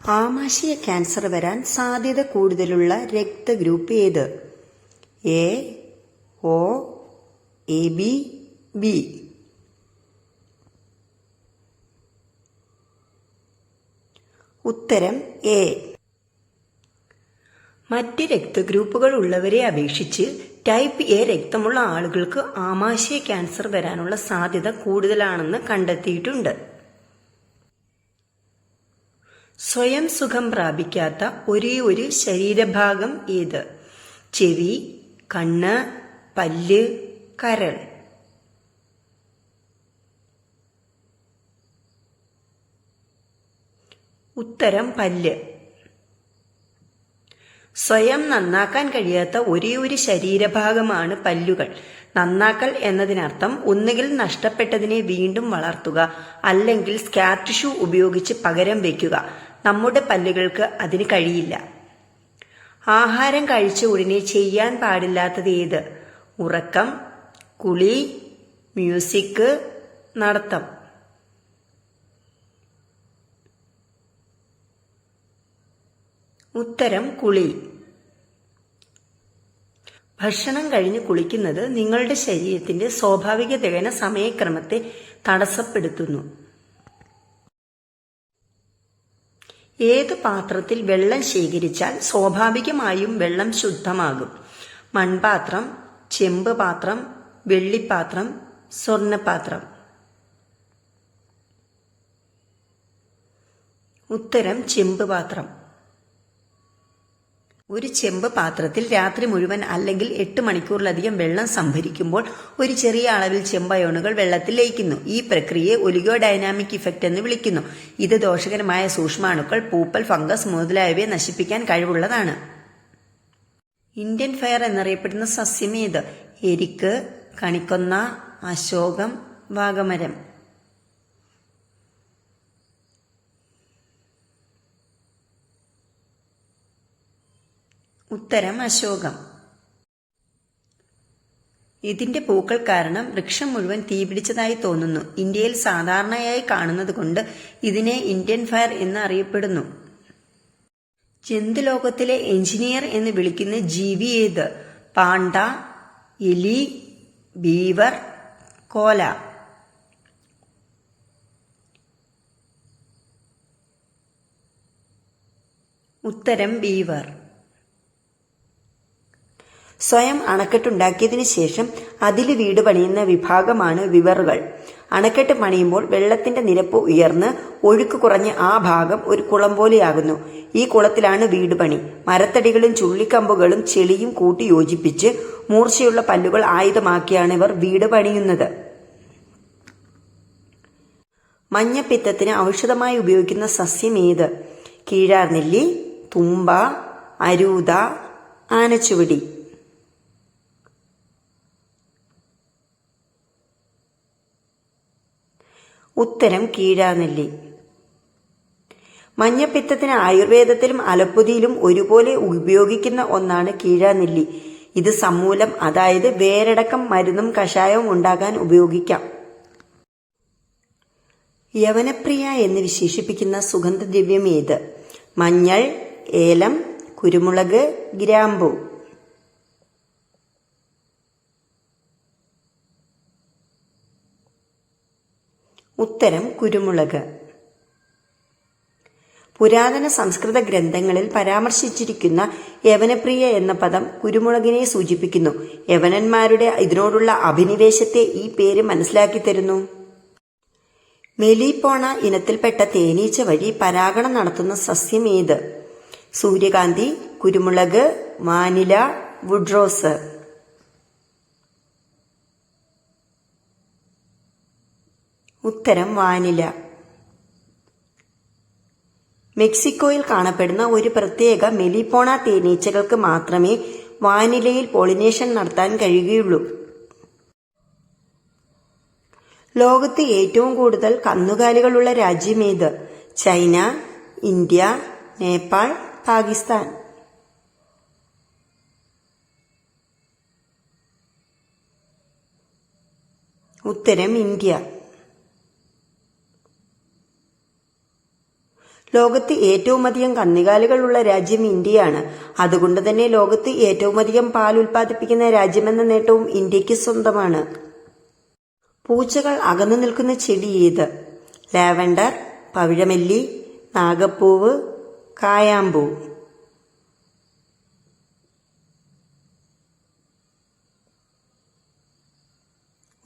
ആമാശയ cancer വരാൻ സാധ്യത കൂടുതലുള്ള രക്തഗ്രൂപ്പ് ഏത്? A, O, AB, B. ഉത്തരം എ. മറ്റ് രക്തഗ്രൂപ്പുകൾ ഉള്ളവരെ അപേക്ഷിച്ച് ടൈപ്പ് എ രക്തമുള്ള ആളുകൾക്ക് ആമാശയ ക്യാൻസർ വരാനുള്ള സാധ്യത കൂടുതലാണെന്ന് കണ്ടെത്തിയിട്ടുണ്ട്. സ്വയം സുഖം പ്രാപിക്കാത്ത ഒരേ ഒരു ശരീരഭാഗം ഏത്? ചെവി, കണ്ണ്, പല്ല്, കരൾ. ഉത്തരം പല്ല്. സ്വയം നന്നാക്കാൻ കഴിയാത്ത ഒരേ ഒരു ശരീരഭാഗമാണ് പല്ലുകൾ. നന്നാക്കൽ എന്നതിനർത്ഥം ഒന്നുകിൽ നഷ്ടപ്പെട്ടതിനെ വീണ്ടും വളർത്തുക, അല്ലെങ്കിൽ സ്കാർ ടിഷ്യൂ ഉപയോഗിച്ച് പകരം വയ്ക്കുക. നമ്മുടെ പല്ലുകൾക്ക് അതിന് കഴിയില്ല. ആഹാരം കഴിച്ച ഉടനെ ചെയ്യാൻ പാടില്ലാത്തത് ഏത്? ഉറക്കം, കുളി, മ്യൂസിക്, നടത്തം. ഉത്തരം കുളി. ഭക്ഷണം കഴിഞ്ഞ് കുളിക്കുന്നത് നിങ്ങളുടെ ശരീരത്തിന്റെ സ്വാഭാവിക ദഹന സമയക്രമത്തെ തടസ്സപ്പെടുത്തുന്നു. ഏത് പാത്രത്തിൽ വെള്ളം ശേഖരിച്ചാൽ സ്വാഭാവികമായും വെള്ളം ശുദ്ധമാകും? മൺപാത്രം, ചെമ്പ് പാത്രം, വെള്ളിപ്പാത്രം, സ്വർണ്ണപാത്രം. ഉത്തരം ചെമ്പ് പാത്രം. ഒരു ചെമ്പ് പാത്രത്തിൽ രാത്രി മുഴുവൻ അല്ലെങ്കിൽ 8 മണിക്കൂറിലധികം വെള്ളം സംഭരിക്കുമ്പോൾ ഒരു ചെറിയ അളവിൽ ചെമ്പയോണുകൾ വെള്ളത്തിൽ ലയിക്കുന്നു. ഈ പ്രക്രിയയെ ഒലിഗോഡൈനാമിക് ഇഫക്റ്റ് എന്ന് വിളിക്കുന്നു. ഇത് ദോഷകരമായ സൂക്ഷ്മാണുക്കൾ, പൂപ്പൽ, ഫംഗസ് മുതലായവയെ നശിപ്പിക്കാൻ കഴിവുള്ളതാണ്. ഇന്ത്യൻ ഫയർ എന്നറിയപ്പെടുന്ന സസ്യം ഏത്? എരിക്ക്, കണിക്കൊന്ന, അശോകം, വാഗമരം. ഉത്തരം അശോകം. ഇതിന്റെ പൂക്കൾ കാരണം വൃക്ഷം മുഴുവൻ തീപിടിച്ചതായി തോന്നുന്നു. ഇന്ത്യയിൽ സാധാരണയായി കാണുന്നത് കൊണ്ട് ഇതിനെ ഇന്ത്യൻ ഫയർ എന്ന് അറിയപ്പെടുന്നു. ജന്തുലോകത്തിലെ എഞ്ചിനീയർ എന്ന് വിളിക്കുന്ന ജീവി ഏത്? പാണ്ട, എലി, ബീവർ, കോല. ഉത്തരം ബീവർ. സ്വയം അണക്കെട്ടുണ്ടാക്കിയതിനു ശേഷം അതിൽ വീട് പണിയുന്ന വിഭാഗമാണ് വിവറുകൾ. അണക്കെട്ട് പണിയുമ്പോൾ വെള്ളത്തിന്റെ നിരപ്പ് ഉയർന്ന് ഒഴുക്ക് കുറഞ്ഞ് ആ ഭാഗം ഒരു കുളം പോലെയാകുന്നു. ഈ കുളത്തിലാണ് വീട് പണി. മരത്തടികളും ചുള്ളിക്കമ്പുകളും ചെളിയും കൂട്ടി യോജിപ്പിച്ച് മൂർച്ചയുള്ള പല്ലുകൾ ആയുധമാക്കിയാണ് ഇവർ വീട് പണിയുന്നത്. മഞ്ഞപ്പിത്തത്തിന് ഔഷധമായി ഉപയോഗിക്കുന്ന സസ്യം ഏത്? കീഴാർനെല്ലി, തുമ്പ, അരൂത, ആനച്ചുവടി. ഉത്തരം കീഴാർനെല്ലി. മഞ്ഞപ്പിത്തത്തിന് ആയുർവേദത്തിലും അലോപ്പതിയിലും ഒരുപോലെ ഉപയോഗിക്കുന്ന ഒന്നാണ് കീഴാർനെല്ലി. ഇത് സമൂലം, അതായത് വേരടക്കം മരുന്നും കഷായവും ഉണ്ടാക്കാൻ ഉപയോഗിക്കാം. യവനപ്രിയ എന്ന് വിശേഷിപ്പിക്കുന്ന സുഗന്ധദ്രവ്യം ഏത്? മഞ്ഞൾ, ഏലം, കുരുമുളക്, ഗ്രാമ്പൂ. ഉത്തരം കുരുമുളക്. പുരാതന സംസ്കൃത ഗ്രന്ഥങ്ങളിൽ പരാമർശിച്ചിരിക്കുന്ന യവനപ്രിയ എന്ന പദം കുരുമുളകിനെ സൂചിപ്പിക്കുന്നു. യവനന്മാരുടെ ഇതിനോടുള്ള അഭിനിവേശത്തെ ഈ പേര് മനസ്സിലാക്കി തരുന്നു. മെലീപോണ ഇനത്തിൽപ്പെട്ട തേനീച്ച വഴി പരാഗണം നടത്തുന്ന സസ്യം ഏത്? സൂര്യകാന്തി, കുരുമുളക്, വാനില, വുഡ്റോസ്. ഉത്തരം വാനില. മെക്സിക്കോയിൽ കാണപ്പെടുന്ന ഒരു പ്രത്യേക മെലിപോണ തേനീച്ചകൾക്ക് മാത്രമേ വാനിലയിൽ പോളിനേഷൻ നടത്താൻ കഴിയുകയുള്ളൂ. ലോകത്ത് ഏറ്റവും കൂടുതൽ കന്നുകാലികളുള്ള രാജ്യം ഏത്? China, India, Nepal, Pakistan. ഉത്തരം ഇന്ത്യ. ലോകത്ത് ഏറ്റവും അധികം കന്നുകാലികളുള്ള രാജ്യം ഇന്ത്യയാണ്. അതുകൊണ്ട് തന്നെ ലോകത്ത് ഏറ്റവും അധികം പാൽ ഉൽപ്പാദിപ്പിക്കുന്ന രാജ്യമെന്ന നേട്ടവും ഇന്ത്യക്ക് സ്വന്തമാണ്. പൂച്ചകൾ അകന്നു നിൽക്കുന്ന ചെടി ഏത്? ലാവൻഡർ, പവിഴമല്ലി, നാഗപ്പൂവ്, കായാമ്പൂ.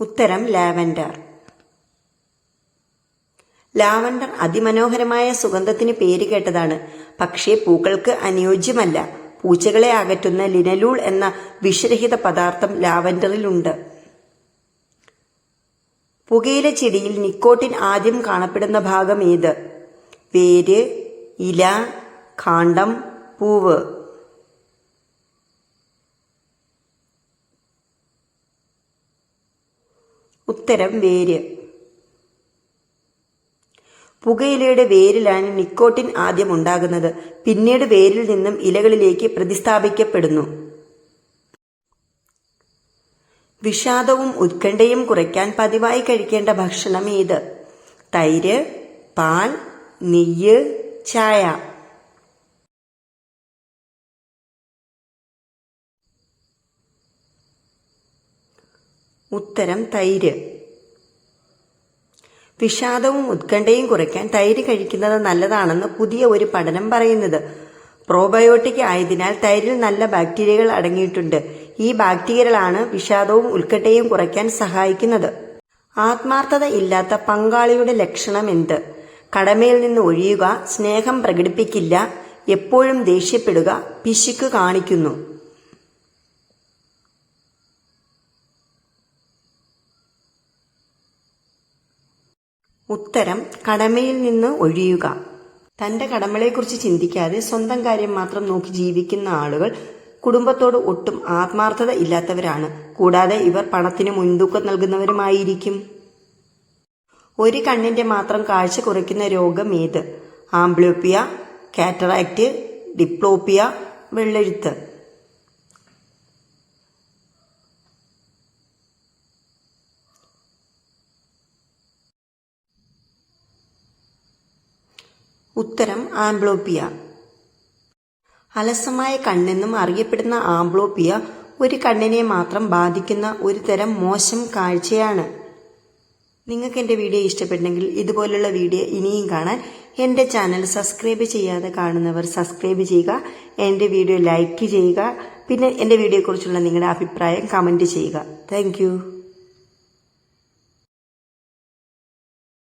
ഉത്തരം ലാവൻഡർ. ലാവൻഡർ അതിമനോഹരമായ സുഗന്ധത്തിന് പേര് കേട്ടതാണ്. പക്ഷേ പൂക്കൾക്ക് അനുയോജ്യമല്ല. പൂച്ചകളെ അകറ്റുന്ന ലിനലൂൾ എന്ന വിഷരഹിത പദാർത്ഥം ലാവൻഡറിലുണ്ട്. പുകയില ചെടിയിൽ നിക്കോട്ടിൻ ആദ്യം കാണപ്പെടുന്ന ഭാഗം ഏത്? വേര്, ഇല, കാണ്ഡം, പൂവ്. ഉത്തരം വേര്. പുകയിലയുടെ വേരിലാണ് നിക്കോട്ടിൻ ആദ്യം ഉണ്ടാകുന്നത്. പിന്നീട് വേരിൽ നിന്നും ഇലകളിലേക്ക് പ്രതിസ്ഥാപിക്കപ്പെടുന്നു. വിഷാദവും ഉത്കണ്ഠയും കുറയ്ക്കാൻ പതിവായി കഴിക്കേണ്ട ഭക്ഷണം ഏത്? തൈര്, പാൽ, നെയ്യ്, ചായ. ഉത്തരം തൈര്. വിഷാദവും ഉത്കണ്ഠയും കുറയ്ക്കാൻ തൈര് കഴിക്കുന്നത് നല്ലതാണെന്ന് പുതിയ ഒരു പഠനം പറയുന്നത്. പ്രോബയോട്ടിക് ആയതിനാൽ തൈരിൽ നല്ല ബാക്ടീരിയകൾ അടങ്ങിയിട്ടുണ്ട്. ഈ ബാക്ടീരിയകളാണ് വിഷാദവും ഉത്കണ്ഠയും കുറയ്ക്കാൻ സഹായിക്കുന്നത്. ആത്മാർത്ഥത ഇല്ലാത്ത പങ്കാളിയുടെ ലക്ഷണം എന്ത്? കടമയിൽ നിന്ന് ഒഴിയുക, സ്നേഹം പ്രകടിപ്പിക്കില്ല, എപ്പോഴും ദേഷ്യപ്പെടുക, പിശുക്ക് കാണിക്കുന്നു. ഉത്തരം കടമയിൽ നിന്ന് ഒഴിയുക. തന്റെ കടമകളെക്കുറിച്ച് ചിന്തിക്കാതെ സ്വന്തം കാര്യം മാത്രം നോക്കി ജീവിക്കുന്ന ആളുകൾ കുടുംബത്തോട് ഒട്ടും ആത്മാർത്ഥത ഇല്ലാത്തവരാണ്. കൂടാതെ ഇവർ പണത്തിന് മുൻതൂക്കം നൽകുന്നവരുമായിരിക്കും. ഒരു കണ്ണിന്റെ മാത്രം കാഴ്ച കുറയ്ക്കുന്ന രോഗം ഏത്? ആംബ്ലോപ്പിയ, കാറ്ററാക്ട്, ഡിപ്ലോപ്പിയ, വെള്ളെഴുത്ത്. ഉത്തരം ആംബ്ലോപ്പിയ. അലസമായ കണ്ണെന്നും അറിയപ്പെടുന്ന ആംബ്ലോപ്പിയ ഒരു കണ്ണിനെ മാത്രം ബാധിക്കുന്ന ഒരു തരം മോശം കാഴ്ചയാണ്. നിങ്ങൾക്ക് എൻ്റെ വീഡിയോ ഇഷ്ടപ്പെട്ടെങ്കിൽ ഇതുപോലുള്ള വീഡിയോ ഇനിയും കാണാൻ എൻ്റെ ചാനൽ സബ്സ്ക്രൈബ് ചെയ്യാതെ കാണുന്നവർ സബ്സ്ക്രൈബ് ചെയ്യുക, എൻ്റെ വീഡിയോ ലൈക്ക് ചെയ്യുക, പിന്നെ എൻ്റെ വീഡിയോയെക്കുറിച്ചുള്ള നിങ്ങളുടെ അഭിപ്രായം കമൻറ്റ് ചെയ്യുക. താങ്ക്